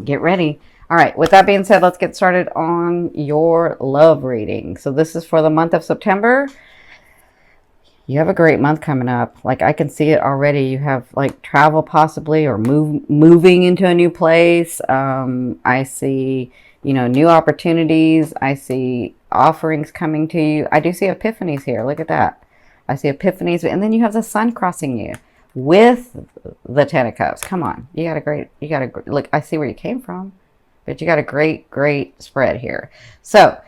Get ready. All right, with that being said, let's get started on your love reading. So this is for the month of September. You have a great month coming up. Like, I can see it already. You have like travel possibly, or moving into a new place. I see, new opportunities. I see offerings coming to you. I do see epiphanies here. Look at that. I see epiphanies, and then you have the sun crossing you with the Ten of Cups. Come on. Look, I see where you came from, but you got a great spread here. So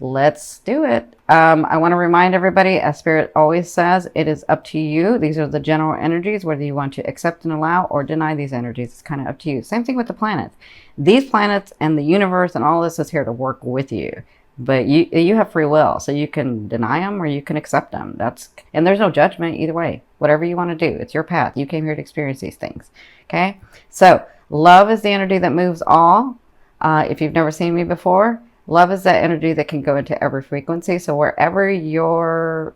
let's do it. I want to remind everybody, as Spirit always says, it is up to you. These are the general energies, whether you want to accept and allow or deny these energies. It's kind of up to you. Same thing with the planets. These planets and the universe and all this is here to work with you. But you have free will, so you can deny them or you can accept them. And there's no judgment either way. Whatever you want to do, it's your path. You came here to experience these things. Okay? So love is the energy that moves all. If you've never seen me before, love is that energy that can go into every frequency. So wherever your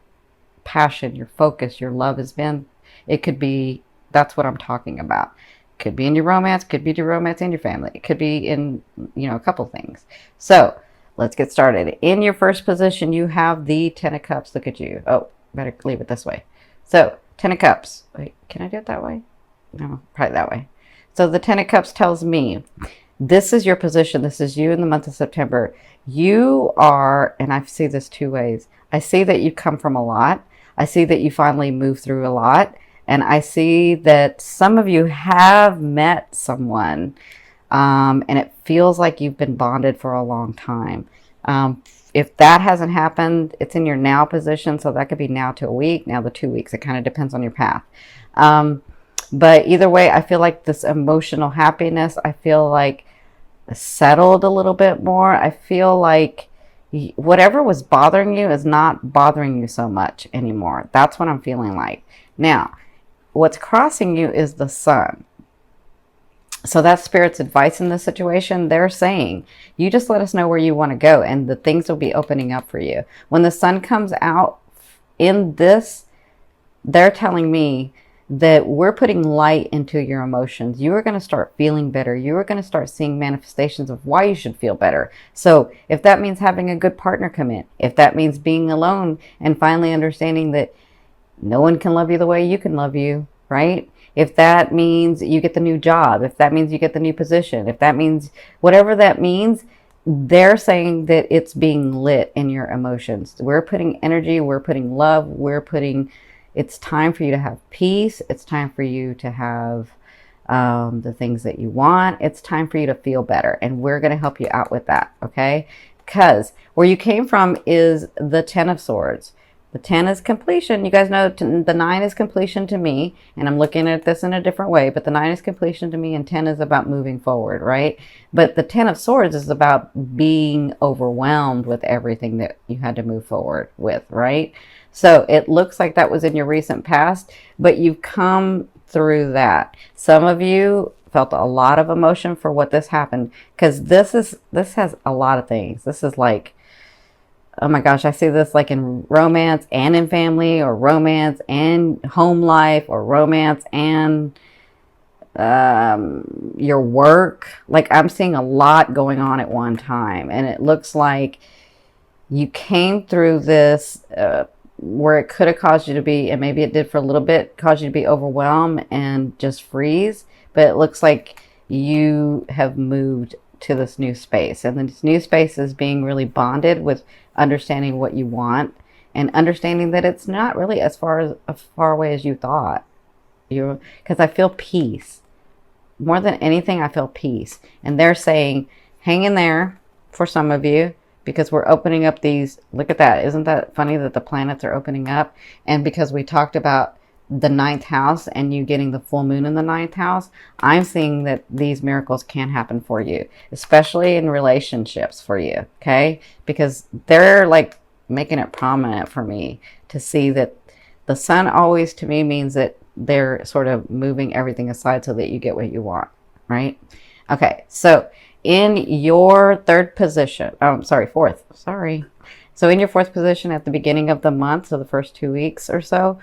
passion, your focus, your love has been, it could be, that's what I'm talking about. Could be in your romance, could be your romance in your family. It could be in, a couple things. So let's get started. In your first position, you have the Ten of Cups. Look at you. Oh, better leave it this way. So Ten of Cups. Wait, can I do it that way? No, probably that way. So the Ten of Cups tells me, this is your position. This is you in the month of September. You are, and I see this two ways. I see that you come from a lot. I see that you finally move through a lot. And I see that some of you have met someone, and it feels like you've been bonded for a long time. If that hasn't happened, it's in your now position. So that could be now to a week, now to 2 weeks. It kind of depends on your path. But either way, I feel like this emotional happiness, I feel like settled a little bit more. I feel like whatever was bothering you is not bothering you so much anymore. That's what I'm feeling like. Now, what's crossing you is the sun. So that's Spirit's advice in this situation. They're saying, you just let us know where you want to go and the things will be opening up for you. When the sun comes out in this, they're telling me that we're putting light into your emotions. You are going to start feeling better. You are going to start seeing manifestations of why you should feel better. So if that means having a good partner come in, if that means being alone and finally understanding that no one can love you the way you can love you, right? If that means you get the new job, if that means you get the new position, if that means whatever that means, they're saying that it's being lit in your emotions. We're putting energy, we're putting love, it's time for you to have peace. It's time for you to have the things that you want. It's time for you to feel better. And we're going to help you out with that. Okay. Because where you came from is the Ten of Swords. The 10 is completion. You guys know the 9 is completion to me. And I'm looking at this in a different way. But the 9 is completion to me. And 10 is about moving forward. Right. But the 10 of Swords is about being overwhelmed with everything that you had to move forward with. Right. So it looks like that was in your recent past, but you've come through that. Some of you felt a lot of emotion for what this happened, because this has a lot of things. This is like, oh my gosh, I see this like in romance and in family, or romance and home life, or romance and your work. Like, I'm seeing a lot going on at one time, and it looks like you came through this where it could have caused you to be, and maybe it did for a little bit, cause you to be overwhelmed and just freeze. But it looks like you have moved to this new space, and this new space is being really bonded with understanding what you want, and understanding that it's not really as far away as you thought. Because I feel peace. More than anything, I feel peace. And they're saying, hang in there for some of you, because we're opening up these, look at that. Isn't that funny that the planets are opening up? And because we talked about the 9th house and you getting the full moon in the 9th house, I'm seeing that these miracles can happen for you, especially in relationships for you, okay? Because they're like making it prominent for me to see that the sun always to me means that they're sort of moving everything aside so that you get what you want, right? Okay, so in your fourth. So in your fourth position at the beginning of the month, so the first 2 weeks or so,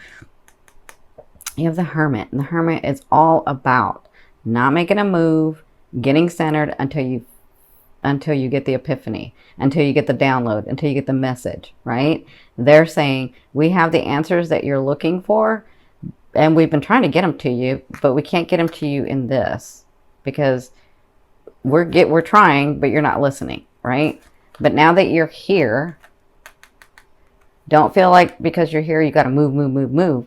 you have the Hermit. And the Hermit is all about not making a move, getting centered until you get the epiphany, until you get the download, until you get the message, right? They're saying, we have the answers that you're looking for, and we've been trying to get them to you, but we can't get them to you in this because we're trying, but you're not listening, right? But now that you're here, don't feel like because you're here, you got to move.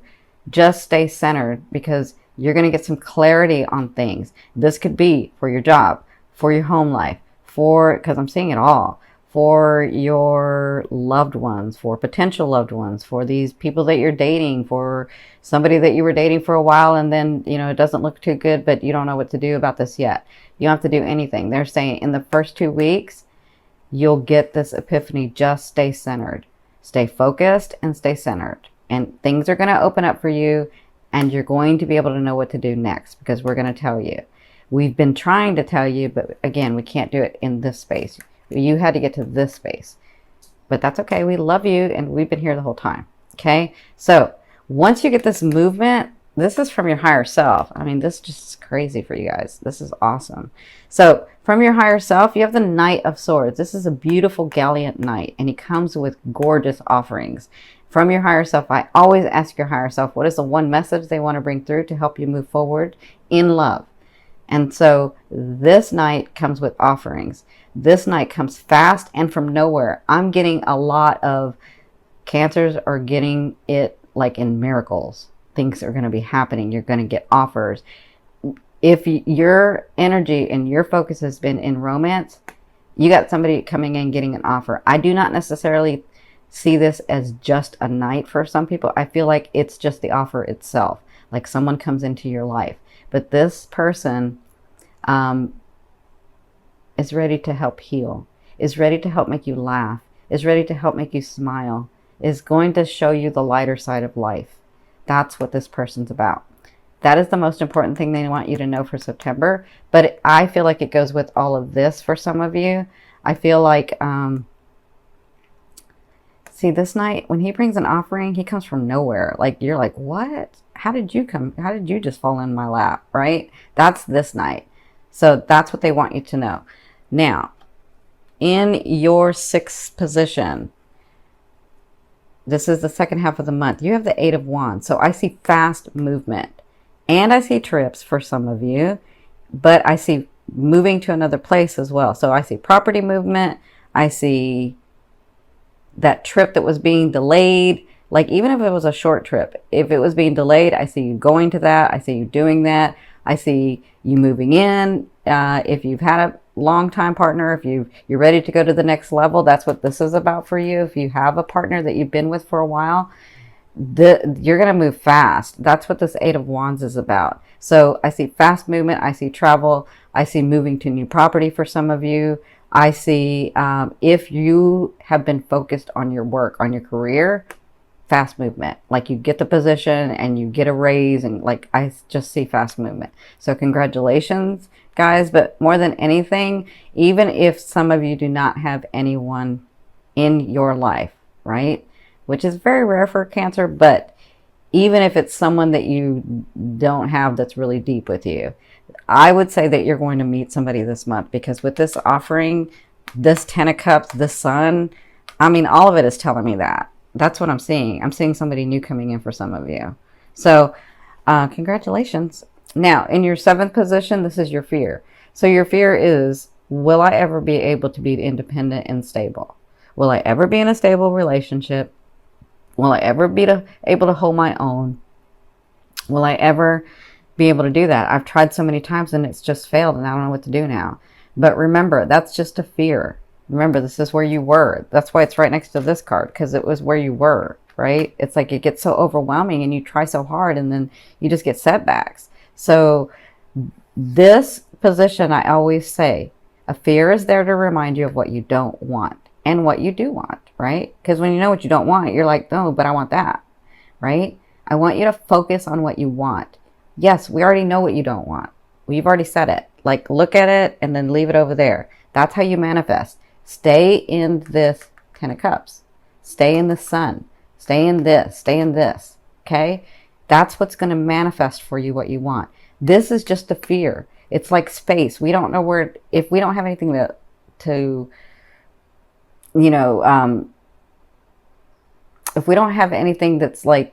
Just stay centered because you're going to get some clarity on things. This could be for your job, for your home life, because I'm seeing it all, for your loved ones, for potential loved ones, for these people that you're dating, for somebody that you were dating for a while and then, it doesn't look too good, but you don't know what to do about this yet. You don't have to do anything. They're saying in the first 2 weeks, you'll get this epiphany. Just stay centered, stay focused, and stay centered. And things are going to open up for you, and you're going to be able to know what to do next because we're going to tell you. We've been trying to tell you, but again, we can't do it in this space. You had to get to this space, but that's okay. We love you, and we've been here the whole time. Okay. So once you get this movement, this is from your higher self. I mean, this is just crazy for you guys. This is awesome. So from your higher self, you have the Knight of Swords. This is a beautiful Gallant Knight, and he comes with gorgeous offerings. From your higher self, I always ask your higher self, what is the one message they want to bring through to help you move forward in love? And so this Knight comes with offerings. This Knight comes fast and from nowhere. I'm getting a lot of Cancers are getting it like in miracles. Things are going to be happening. You're going to get offers. If your energy and your focus has been in romance, you got somebody coming in getting an offer. I do not necessarily see this as just a night for some people. I feel like it's just the offer itself. Like someone comes into your life. But this person is ready to help heal, is ready to help make you laugh, is ready to help make you smile, is going to show you the lighter side of life. That's what this person's about. That is the most important thing they want you to know for September. But I feel like it goes with all of this for some of you. I feel like, see, this Knight, when he brings an offering, he comes from nowhere. Like, you're like, what? How did you come? How did you just fall in my lap, right? That's this Knight. So that's what they want you to know. Now, in your 6th position, this is the second half of the month, you have the 8 of Wands. So I see fast movement. And I see trips for some of you. But I see moving to another place as well. So I see property movement. I see that trip that was being delayed. Like, even if it was a short trip, if it was being delayed, I see you going to that. I see you doing that. I see you moving in. If you've had a long-time partner, if you're ready to go to the next level, that's what this is about for you. If you have a partner that you've been with for a while, you're going to move fast. That's what this 8 of Wands is about. So I see fast movement. I see travel. I see moving to new property for some of you. I see if you have been focused on your work, on your career, fast movement. Like, you get the position and you get a raise, and like, I just see fast movement. So congratulations, guys. But more than anything, even if some of you do not have anyone in your life, right? Which is very rare for Cancer, but even if it's someone that you don't have that's really deep with you, I would say that you're going to meet somebody this month, because with this offering, this 10 of Cups, the Sun, I mean, all of it is telling me that. That's what I'm seeing. I'm seeing somebody new coming in for some of you. So congratulations. Now, in your 7th position, this is your fear. So your fear is, will I ever be able to be independent and stable? Will I ever be in a stable relationship? Will I ever be able to hold my own? Will I ever be able to do that? I've tried so many times and it's just failed, and I don't know what to do now. But remember, that's just a fear. Remember, this is where you were. That's why it's right next to this card, because it was where you were, right? It's like it gets so overwhelming and you try so hard and then you just get setbacks. So this position, I always say, a fear is there to remind you of what you don't want and what you do want, right? Because when you know what you don't want, you're like, no, but I want that, right? I want you to focus on what you want. Yes, we already know what you don't want. We've already said it. Like, look at it and then leave it over there. That's how you manifest. Stay in this 10 of Cups. Stay in the Sun. Stay in this. Stay in this. Okay? That's what's going to manifest for you what you want. This is just a fear. It's like space. We don't know where, if we don't have anything to you know, if we don't have anything that's like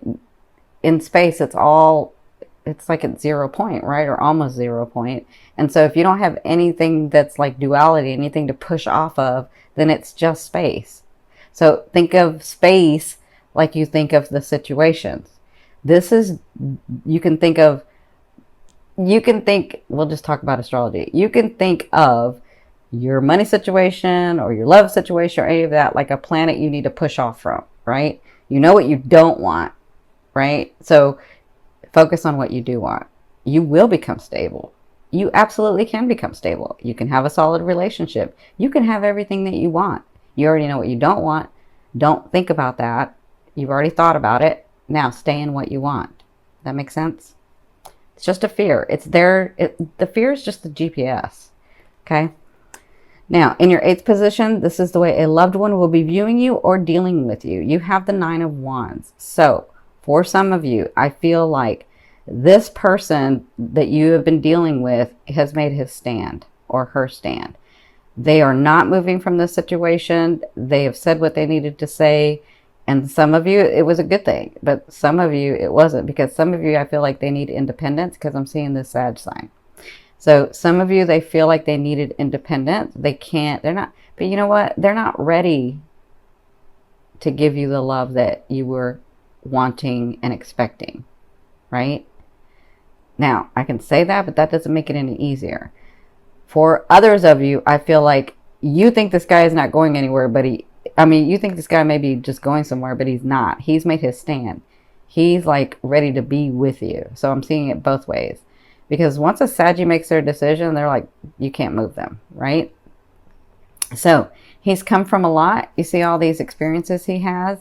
in space, it's like at 0 point, right? Or almost 0 point. And so if you don't have anything that's like duality, anything to push off of, then it's just space. So think of space like you think of the situations. This is, you can think, we'll just talk about astrology. You can think of your money situation or your love situation or any of that like a planet you need to push off from, right? You know what you don't want, right? So focus on what you do want. You will become stable. You absolutely can become stable. You can have a solid relationship. You can have everything that you want. You already know what you don't want. Don't think about that. You've already thought about it. Now stay in what you want. That makes sense? It's just a fear. It's there. The fear is just the GPS. Okay? Now, in your 8th position, this is the way a loved one will be viewing you or dealing with you. You have the 9 of Wands. So, for some of you, I feel like this person that you have been dealing with has made his stand or her stand. They are not moving from this situation. They have said what they needed to say. And some of you, it was a good thing. But some of you, it wasn't. Because some of you, I feel like they need independence because I'm seeing this Sag sign. So some of you, they feel like they needed independence. They can't, they're not, but you know what? They're not ready to give you the love that you were wanting and expecting, right? Now, I can say that, but that doesn't make it any easier. For others of you, I feel like you think this guy is not going anywhere, but you think this guy may be just going somewhere, but he's not. He's made his stand. He's like ready to be with you. So I'm seeing it both ways. Because once a Saggy makes their decision, they're like, you can't move them, right? So he's come from a lot. You see all these experiences he has.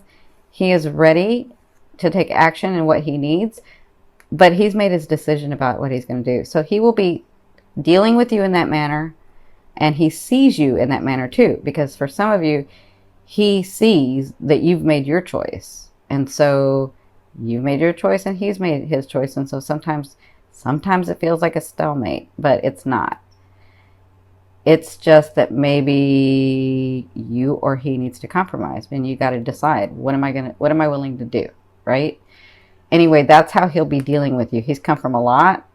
He is ready to take action in what he needs, but he's made his decision about what he's going to do. So he will be dealing with you in that manner, and he sees you in that manner too. Because for some of you, he sees that you've made your choice. And so you've made your choice and he's made his choice. And so sometimes it feels like a stalemate, but it's not. It's just that maybe you or he needs to compromise, and you got to decide, what am I willing to do, right? Anyway, that's how he'll be dealing with you. He's come from a lot.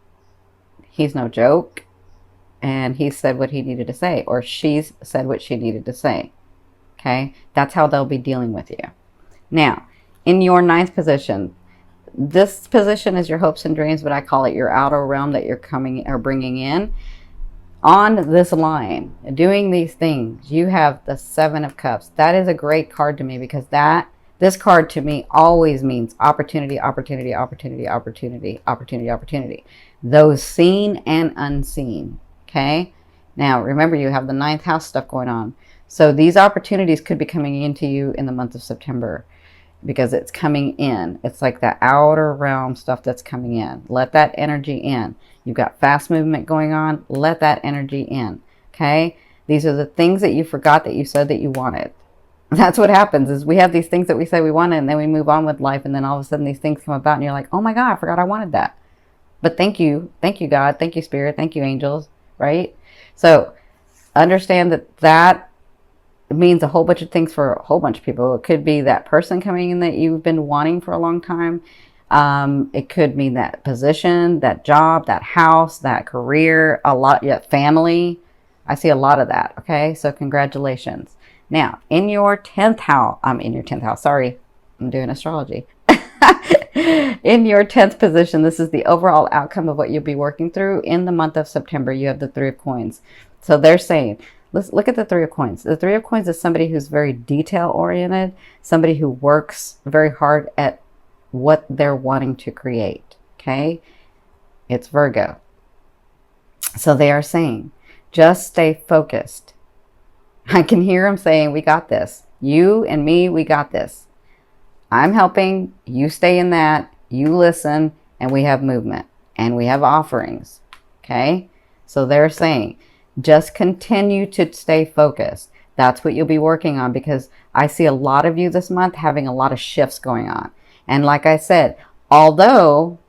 He's no joke. And he said what he needed to say, or she's said what she needed to say. Okay? That's how they'll be dealing with you. Now, in your 9th position, this position is your hopes and dreams, but I call it your outer realm that you're coming or bringing in. On this line, doing these things, you have the 7 of Cups. That is a great card to me because this card to me always means opportunity, opportunity, opportunity, opportunity, opportunity, opportunity. Those seen and unseen. Okay? Now, remember, you have the 9th house stuff going on. So these opportunities could be coming into you in the month of September because it's coming in. It's like the outer realm stuff that's coming in. Let that energy in. You've got fast movement going on. Let that energy in. Okay? These are the things that you forgot that you said that you wanted. That's what happens is we have these things that we say we wanted, and then we move on with life, and then all of a sudden these things come about and you're like, oh my God, I forgot I wanted that. But thank you. Thank you, God. Thank you, Spirit. Thank you, angels. Right? So understand that means a whole bunch of things for a whole bunch of people. It could be that person coming in that you've been wanting for a long time. It could mean that position, that job, that house, that career, a lot, yeah, family. I see a lot of that. Okay. So congratulations. Now in your 10th house, sorry, I'm doing astrology. In your 10th position, this is the overall outcome of what you'll be working through in the month of September. You have the 3 of Coins. So they're saying, let's look at the 3 of Coins. The 3 of Coins is somebody who's very detail oriented, somebody who works very hard at what they're wanting to create. Okay. It's Virgo. So they are saying, just stay focused. I can hear them saying, we got this. You and me, we got this. I'm helping. You stay in that. You listen. And we have movement. And we have offerings. Okay. So they're saying, just continue to stay focused. That's what you'll be working on, because I see a lot of you this month having a lot of shifts going on. And like I said, although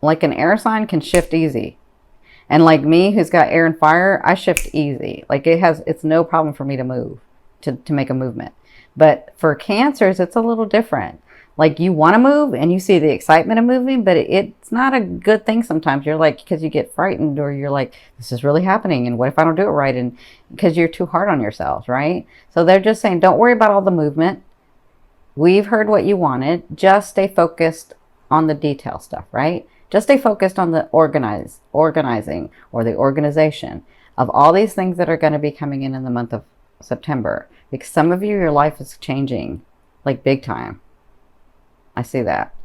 like an air sign can shift easy, And like me, who's got air and fire, I shift easy. Like it's no problem for me to move, to make a movement. But for cancers, it's a little different. Like you want to move and you see the excitement of moving, but it's not a good thing sometimes. You're like, because you get frightened, or you're like, this is really happening. And what if I don't do it right? And because you're too hard on yourselves, right? So they're just saying, don't worry about all the movement. We've heard what you wanted. Just stay focused on the detail stuff, right? Just stay focused on the organizing or the organization of all these things that are going to be coming in the month of September. Because some of you, your life is changing like big time. I see that.